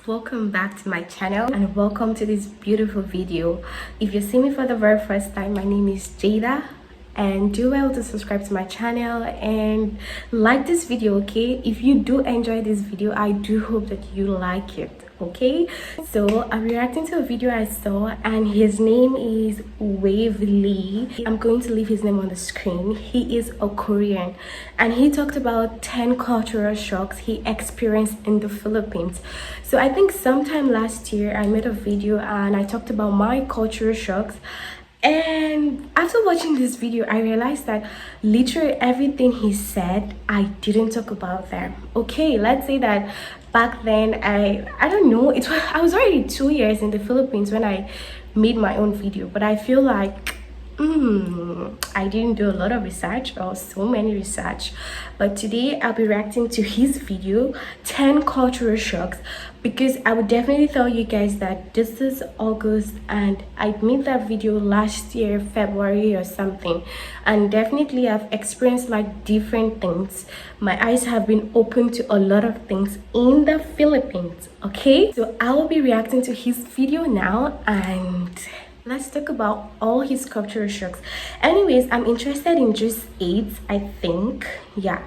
welcome back to my channel and welcome to this beautiful video. If you see me for the very first time, my name is Jayda, and do well to subscribe to my channel and like this video, okay? If you do enjoy this video, I do hope that you like it, okay? So I'm reacting to a video I saw and his name is Lee. I'm going to leave his name on the screen. He is a Korean and he talked about 10 cultural shocks he experienced in the Philippines. So I think sometime last year I made a video and I talked about my cultural shocks. And after watching this video, I realized that literally everything he said, I didn't talk about them. Okay, let's say that back then, I don't know, I was already 2 years in the Philippines when I made my own video. But I feel like I didn't do a lot of research or so many research. But today I'll be reacting to his video 10 cultural shocks, because I would definitely tell you guys that this is August and I made that video last year February or something, and definitely I've experienced like different things. My eyes have been open to a lot of things in the Philippines. Okay, so I will be reacting to his video now and let's talk about all his cultural shocks. Anyways, I'm interested in just 8, I think. Yeah,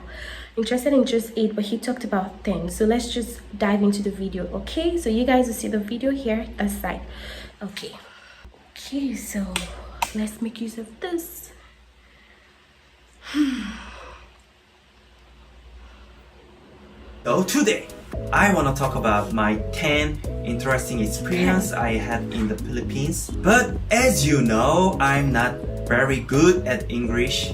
interested in just 8, but he talked about 10. So let's just dive into the video, okay? So you guys will see the video here, that side. Okay, so let's make use of this. So today, I want to talk about my 10 interesting experience I had in the Philippines. But as you know, I'm not very good at English,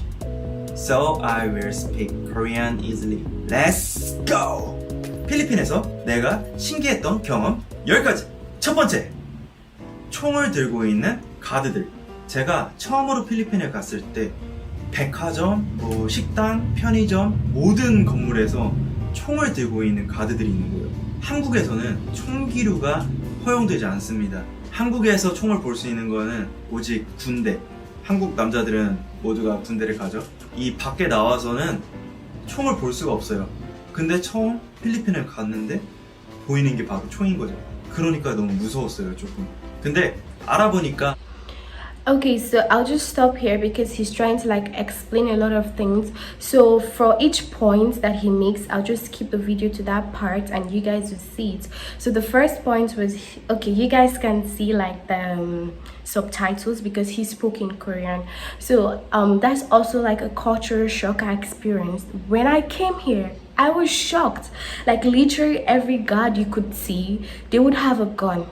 so I will speak Korean easily. Let's go! 필리핀에서 내가 신기했던 경험 10가지. 첫 번째, 총을 들고 있는 가드들. 제가 처음으로 필리핀에 갔을 때 백화점, 식당, 편의점 모든 건물에서 총을 들고 있는 가드들이 있는 거예요. 한국에서는 총기류가 허용되지 않습니다. 한국에서 총을 볼 수 있는 거는 오직 군대. 한국 남자들은 모두가 군대를 가죠. 이 밖에 나와서는 총을 볼 수가 없어요. 근데 처음 필리핀을 갔는데 보이는 게 바로 총인 거죠. 그러니까 너무 무서웠어요, 조금. 근데 알아보니까 Okay, so I'll just stop here because he's trying to like explain a lot of things. So for each point that he makes, I'll just skip the video to that part and you guys will see it. So the first point was, okay, you guys can see like the subtitles because he spoke in Korean. So that's also like a cultural shock I experienced. When I came here, I was shocked. Like literally every guard you could see, they would have a gun.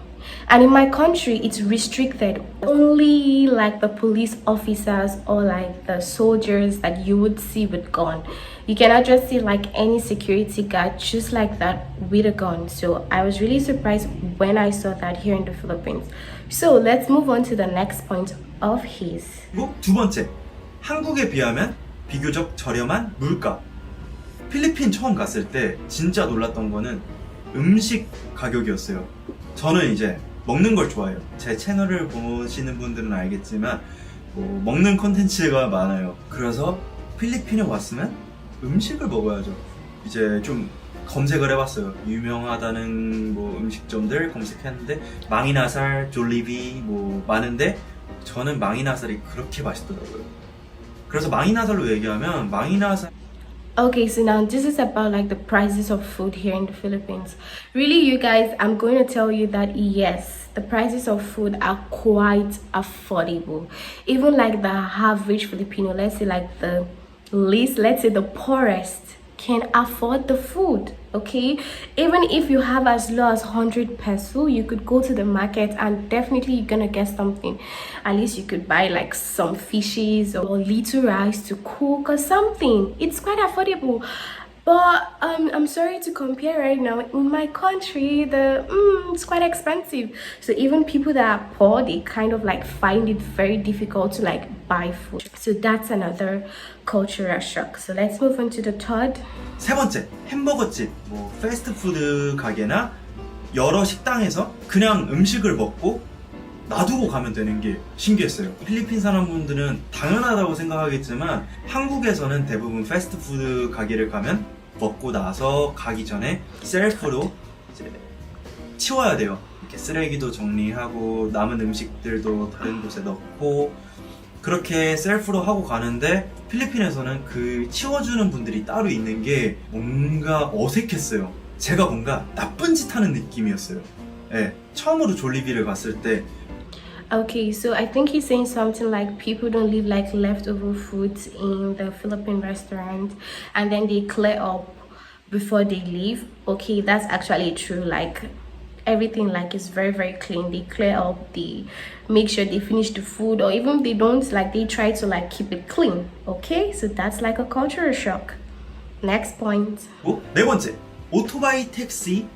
And in my country, it's restricted. Only like the police officers or like the soldiers that you would see with gun. You cannot just see like any security guard just like that with a gun. So I was really surprised when I saw that here in the Philippines. So let's move on to the next point of his. 그리고 두 번째, 한국에 비하면 비교적 저렴한 물가. 필리핀 처음 갔을 때 진짜 놀랐던 거는 음식 가격이었어요. 저는 이제 먹는 걸 좋아해요. 제 채널을 보시는 분들은 알겠지만 먹는 콘텐츠가 많아요. 그래서 필리핀에 왔으면 음식을 먹어야죠. 이제 좀 검색을 해봤어요. 유명하다는 음식점들 검색했는데 망이나살, 졸리비 많은데 저는 망이나살이 그렇게 맛있더라고요. 그래서 망이나살로 얘기하면 망이나살. Okay, so now this is about like the prices of food here in the Philippines. Really, you guys, I'm going to tell you that yes, the prices of food are quite affordable. Even like the average Filipino, let's say like the least, let's say the poorest can afford the food, okay? Even if you have as low as 100 peso, you could go to the market and definitely you're gonna get something. At least you could buy like some fishes or little rice to cook or something. It's quite affordable. But I'm sorry to compare right now. In my country, it's quite expensive. So even people that are poor, they kind of like find it very difficult to like buy food. So that's another cultural shock. So let's move on to the third. 세 번째, 햄버거집, 패스트푸드 가게나 여러 식당에서 그냥 음식을 먹고 놔두고 가면 되는 게 신기했어요. 필리핀 사람분들은 당연하다고 생각하겠지만 한국에서는 대부분 패스트푸드 가게를 가면 먹고 나서 가기 전에 셀프로 이제 치워야 돼요. 이렇게 쓰레기도 정리하고 남은 음식들도 다른 곳에 넣고 그렇게 셀프로 하고 가는데 필리핀에서는 그 치워주는 분들이 따로 있는 게 뭔가 어색했어요. 제가 뭔가 나쁜 짓 하는 느낌이었어요. 네, 처음으로 졸리비를 갔을 때 Okay, so I think he's saying something like people don't leave like leftover foods in the Philippine restaurant and then they clear up before they leave. Okay, that's actually true. Like everything like is very clean. They clear up, they make sure they finish the food, or even if they don't, like they try to like keep it clean. Okay, so that's like a cultural shock. Next point. 네 번째, 오토바이 택시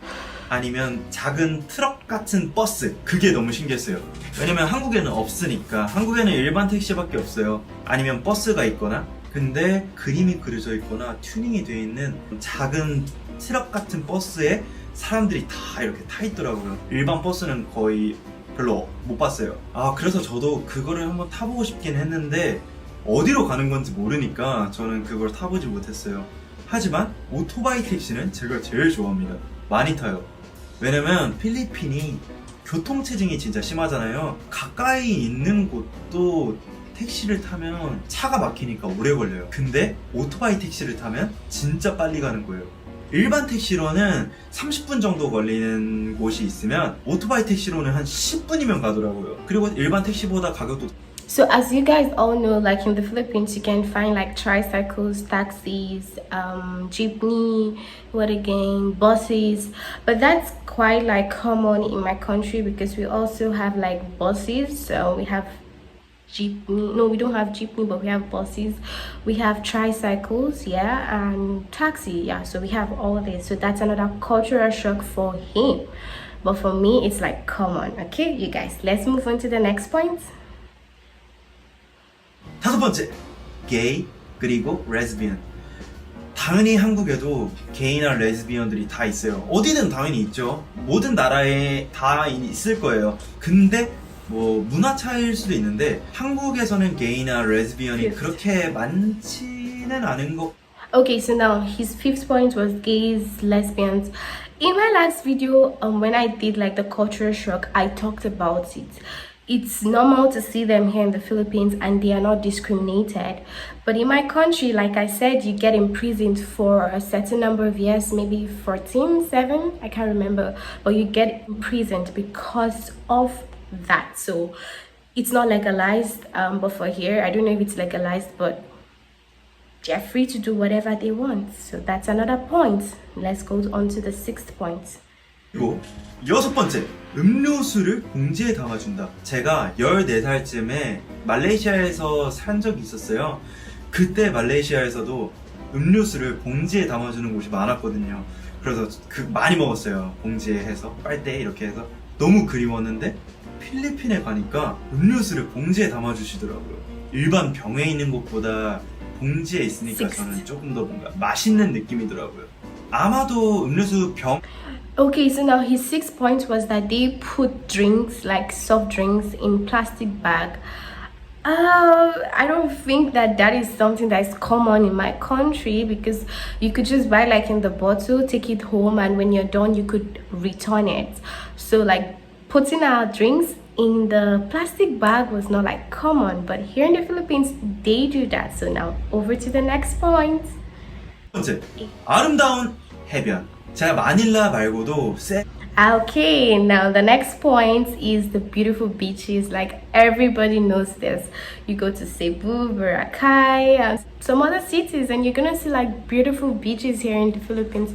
아니면 작은 트럭 같은 버스. 그게 너무 신기했어요. 왜냐면 한국에는 없으니까. 한국에는 일반 택시밖에 없어요. 아니면 버스가 있거나, 근데 그림이 그려져 있거나 튜닝이 되어 있는 작은 트럭 같은 버스에 사람들이 다 이렇게 타 있더라고요. 일반 버스는 거의 별로 못 봤어요. 그래서 저도 그거를 한번 타보고 싶긴 했는데 어디로 가는 건지 모르니까 저는 그걸 타보지 못했어요. 하지만 오토바이 택시는 제가 제일 좋아합니다. 많이 타요. 왜냐면 필리핀이 교통체증이 진짜 심하잖아요. 가까이 있는 곳도 택시를 타면 차가 막히니까 오래 걸려요. 근데 오토바이 택시를 타면 진짜 빨리 가는 거예요. 일반 택시로는 30분 정도 걸리는 곳이 있으면 오토바이 택시로는 한 10분이면 가더라고요. 그리고 일반 택시보다 가격도 So as you guys all know, like in the Philippines, you can find like tricycles, taxis, jeepney, what again, buses. But that's quite like common in my country because we also have like buses. So we have jeepney. No, we don't have jeepney, but we have buses. We have tricycles, yeah, and taxi, yeah. So we have all this. So that's another cultural shock for him. But for me, it's like common. Okay, you guys, let's move on to the next point. 다섯 번째, 게이 그리고 레즈비언. 당연히 한국에도 게이나 레즈비언들이 다 있어요. 어디든 당연히 있죠. 모든 나라에 다 있을 거예요. 근데 뭐 문화 차이일 수도 있는데 한국에서는 게이나 레즈비언이 그렇게 많지는 않은 것. Okay, so now his fifth point was gays, lesbians. In my last video, when I did like the cultural shock, I talked about it. It's normal to see them here in the Philippines and they are not discriminated. But in my country, like I said, you get imprisoned for a certain number of years, maybe 14, 7, I can't remember. But you get imprisoned because of that. So it's not legalized, but for here, I don't know if it's legalized, but they're free to do whatever they want. So that's another point. Let's go on to the sixth point. 그리고 여섯 번째, 음료수를 봉지에 담아준다. 제가 14살쯤에 말레이시아에서 산 적이 있었어요. 그때 말레이시아에서도 음료수를 봉지에 담아주는 곳이 많았거든요. 그래서 많이 먹었어요. 봉지에 해서 빨대 이렇게 해서 너무 그리웠는데 필리핀에 가니까 음료수를 봉지에 담아주시더라고요. 일반 병에 있는 것보다 봉지에 있으니까 저는 조금 더 뭔가 맛있는 느낌이더라고요. 아마도 음료수 병. Okay, so now his sixth point was that they put drinks, like soft drinks, in plastic bag. I don't think that is something that is common in my country because you could just buy like in the bottle, take it home, and when you're done, you could return it. So like putting our drinks in the plastic bag was not like common, but here in the Philippines, they do that. So now over to the next point. 번째, 아름다운 해변. 제가 마닐라 말고도 Okay, now the next point is the beautiful beaches. Like everybody knows this. You go to Cebu, Boracay, and some other cities, and you're gonna see like beautiful beaches here in the Philippines.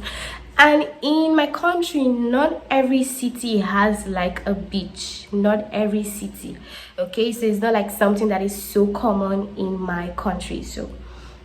And in my country, not every city has like a beach. Not every city. Okay, so it's not like something that is so common in my country. So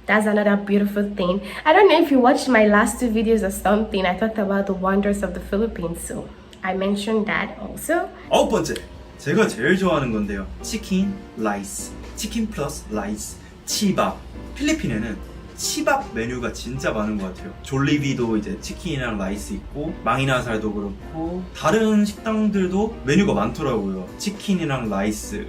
that's another beautiful thing. I don't know if you watched my last two videos or something. I talked about the wonders of the Philippines, so I mentioned that also. 아홉 번째, 제가 제일 좋아하는 건데요. 치킨, 라이스, 치킨 플러스 라이스, 치밥. 필리핀에는 치밥 메뉴가 진짜 많은 것 같아요. 졸리비도 이제 치킨이랑 라이스 있고 망이나살도 그렇고 다른 식당들도 메뉴가 많더라고요. 치킨이랑 라이스.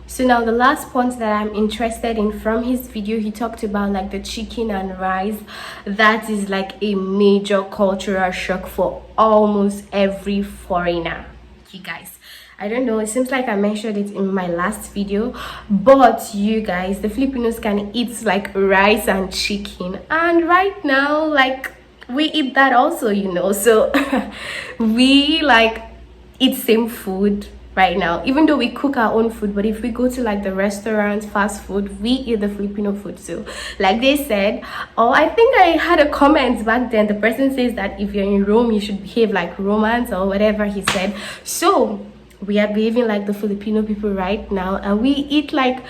So now the last point that I'm interested in from his video, he talked about like the chicken and rice. That is like a major cultural shock for almost every foreigner, you guys. I don't know, it seems like I mentioned it in my last video, but you guys, the Filipinos can eat like rice and chicken, and right now like we eat that also, you know. So we like eat same food right now, even though we cook our own food. But if we go to like the restaurants, fast food, we eat the Filipino food too, like they said. Oh, I think I had a comment back then, the person says that if you're in Rome you should behave like Romans or whatever he said. So we are behaving like the Filipino people right now, and we eat like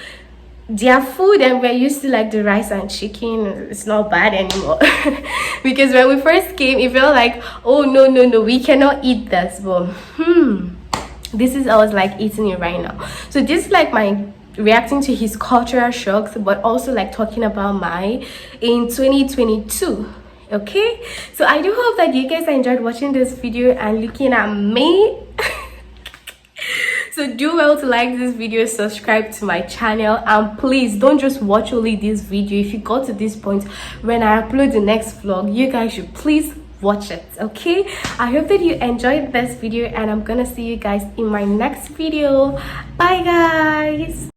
their food, and we're used to like the rice and chicken. It's not bad anymore. Because when we first came it felt like, oh no, we cannot eat this, but this is, I was like eating it right now. So this is like my reacting to his cultural shocks, but also like talking about my in 2022. Okay, so I do hope that you guys enjoyed watching this video and looking at me. So do well to like this video, subscribe to my channel, and please don't just watch only this video. If you got to this point, when I upload the next vlog, you guys should please watch it. Okay, I hope that you enjoyed this video, and I'm gonna see you guys in my next video. Bye guys.